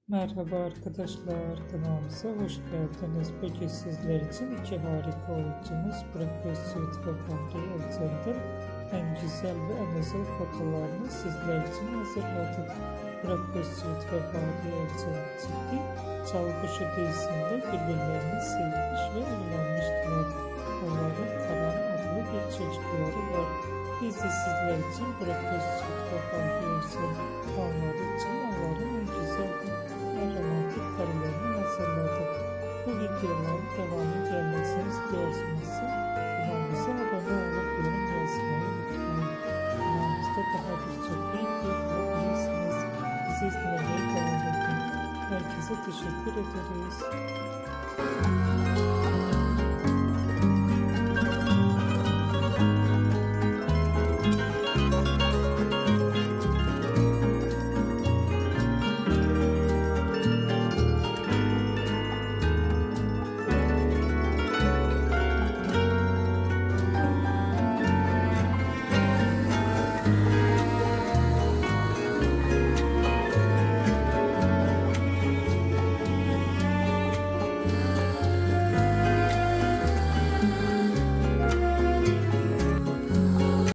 Merhaba arkadaşlar, kanalımıza hoş geldiniz. Bugün sizler için iki harika oyuncumuz Burak Özçivit ve Fahriye Evcen'den en güzel ve en özel fotolarını sizler için hazırladık. Burak Özçivit ve Fahriye Evcen çifti Çalgıkuşu dizisinde birbirlerini sevmiş ve evlenmiştiler. Onların Karan adlı bir çocukları var. Biz de sizler için Burak Özçivit ve Fahriye Evcen onları için onların en güzel romantik karelerini hazırladık. Bu videoların devamı gelmesini istiyorsanız kanalımıza abone olup yorum yazmayı unutmayın. Kanalımızda daha birçok video bulabilirsiniz. Bizi izlemeye devam edin. Herkese teşekkür ederiz.